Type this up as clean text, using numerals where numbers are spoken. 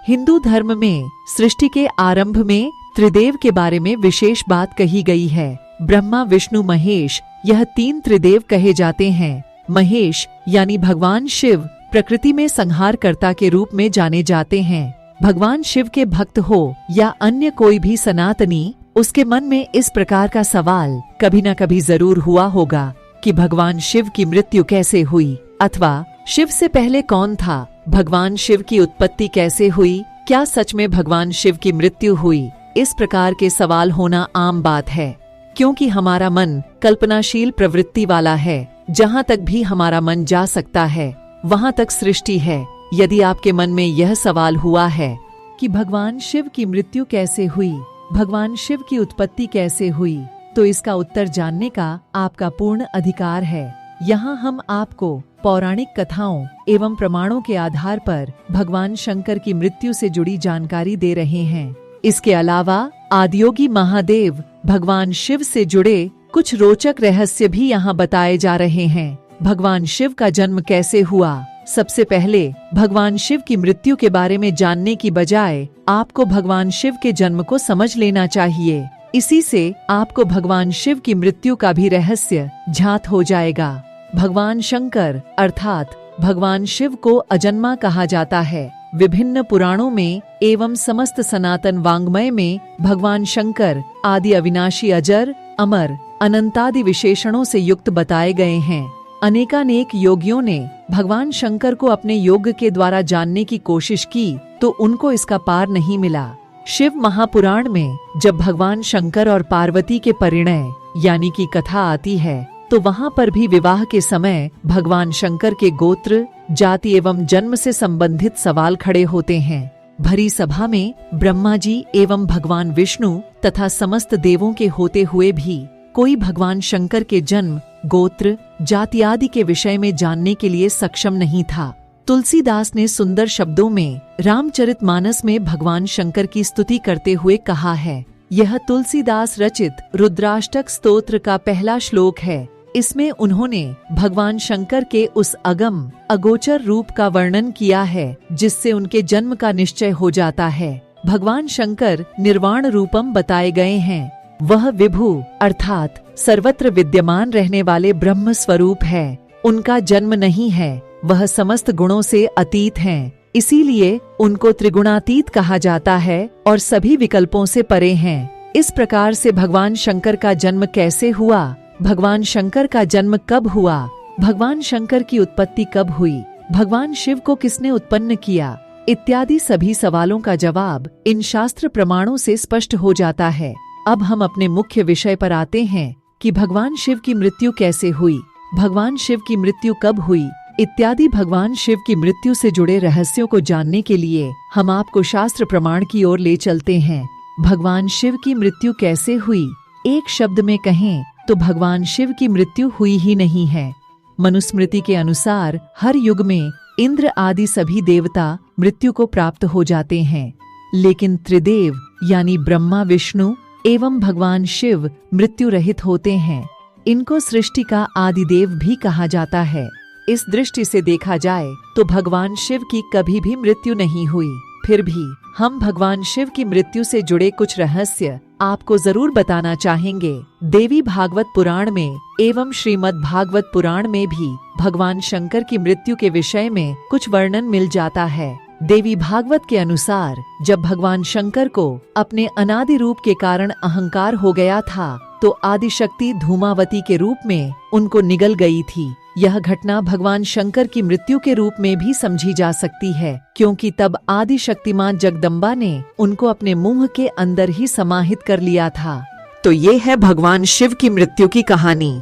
हिंदू धर्म में सृष्टि के आरंभ में त्रिदेव के बारे में विशेष बात कही गई है। ब्रह्मा, विष्णु, महेश, यह 3 त्रिदेव कहे जाते हैं। महेश यानी भगवान शिव प्रकृति में संहारकर्ता के रूप में जाने जाते हैं। भगवान शिव के भक्त हो या अन्य कोई भी सनातनी, उसके मन में इस प्रकार का सवाल कभी न कभी जरूर हुआ होगा कि भगवान शिव की मृत्यु कैसे हुई, अथवा शिव से पहले कौन था, भगवान शिव की उत्पत्ति कैसे हुई, क्या सच में भगवान शिव की मृत्यु हुई। इस प्रकार के सवाल होना आम बात है, क्योंकि हमारा मन कल्पनाशील प्रवृत्ति वाला है। जहाँ तक भी हमारा मन जा सकता है वहाँ तक सृष्टि है। यदि आपके मन में यह सवाल हुआ है कि भगवान शिव की मृत्यु कैसे हुई, भगवान शिव की उत्पत्ति कैसे हुई, तो इसका उत्तर जानने का आपका पूर्ण अधिकार है। यहाँ हम आपको पौराणिक कथाओं एवं प्रमाणों के आधार पर भगवान शंकर की मृत्यु से जुड़ी जानकारी दे रहे हैं। इसके अलावा आदियोगी महादेव भगवान शिव से जुड़े कुछ रोचक रहस्य भी यहाँ बताए जा रहे हैं। भगवान शिव का जन्म कैसे हुआ। सबसे पहले भगवान शिव की मृत्यु के बारे में जानने की बजाय आपको भगवान शिव के जन्म को समझ लेना चाहिए। इसी से आपको भगवान शिव की मृत्यु का भी रहस्य ज्ञात हो जाएगा। भगवान शंकर अर्थात भगवान शिव को अजन्मा कहा जाता है। विभिन्न पुराणों में एवं समस्त सनातन वाङ्मय में भगवान शंकर आदि अविनाशी, अजर, अमर, अनंतादि विशेषणों से युक्त बताए गए हैं। अनेकानेक योगियों ने भगवान शंकर को अपने योग के द्वारा जानने की कोशिश की तो उनको इसका पार नहीं मिला। शिव महापुराण में जब भगवान शंकर और पार्वती के परिणय यानी कि कथा आती है तो वहाँ पर भी विवाह के समय भगवान शंकर के गोत्र, जाति एवं जन्म से संबंधित सवाल खड़े होते हैं। भरी सभा में ब्रह्मा जी एवं भगवान विष्णु तथा समस्त देवों के होते हुए भी कोई भगवान शंकर के जन्म, गोत्र, जाति आदि के विषय में जानने के लिए सक्षम नहीं था। तुलसीदास ने सुंदर शब्दों में रामचरितमानस में भगवान शंकर की स्तुति करते हुए कहा है। यह तुलसीदास रचित रुद्राष्टक स्तोत्र का पहला श्लोक है। इसमें उन्होंने भगवान शंकर के उस अगम अगोचर रूप का वर्णन किया है जिससे उनके जन्म का निश्चय हो जाता है। भगवान शंकर निर्वाण रूपम बताए गए हैं। वह विभु अर्थात सर्वत्र विद्यमान रहने वाले ब्रह्म स्वरूप है। उनका जन्म नहीं है, वह समस्त गुणों से अतीत हैं। इसीलिए उनको त्रिगुणातीत कहा जाता है और सभी विकल्पों से परे हैं। इस प्रकार से भगवान शंकर का जन्म कैसे हुआ, भगवान शंकर का जन्म कब हुआ, भगवान शंकर की उत्पत्ति कब हुई, भगवान शिव को किसने उत्पन्न किया, इत्यादि सभी सवालों का जवाब इन शास्त्र प्रमाणों से स्पष्ट हो जाता है। अब हम अपने मुख्य विषय पर आते हैं कि भगवान शिव की मृत्यु कैसे हुई, भगवान शिव की मृत्यु कब हुई इत्यादि। भगवान शिव की मृत्यु से जुड़े रहस्यों को जानने के लिए हम आपको शास्त्र प्रमाण की ओर ले चलते हैं। भगवान शिव की मृत्यु कैसे हुई, एक शब्द में कहें तो भगवान शिव की मृत्यु हुई ही नहीं है। मनुस्मृति के अनुसार हर युग में इंद्र आदि सभी देवता मृत्यु को प्राप्त हो जाते हैं, लेकिन त्रिदेव यानी ब्रह्मा, विष्णु एवं भगवान शिव मृत्यु रहित होते हैं। इनको सृष्टि का आदिदेव भी कहा जाता है। इस दृष्टि से देखा जाए तो भगवान शिव की कभी भी मृत्यु नहीं हुई। फिर भी हम भगवान शिव की मृत्यु से जुड़े कुछ रहस्य आपको जरूर बताना चाहेंगे। देवी भागवत पुराण में एवं श्रीमद् भागवत पुराण में भी भगवान शंकर की मृत्यु के विषय में कुछ वर्णन मिल जाता है। देवी भागवत के अनुसार जब भगवान शंकर को अपने अनादि रूप के कारण अहंकार हो गया था तो आदिशक्ति धूमावती के रूप में उनको निगल गई थी। यह घटना भगवान शंकर की मृत्यु के रूप में भी समझी जा सकती है, क्योंकि तब आदिशक्तिमान जगदम्बा ने उनको अपने मुंह के अंदर ही समाहित कर लिया था। तो ये है भगवान शिव की मृत्यु की कहानी।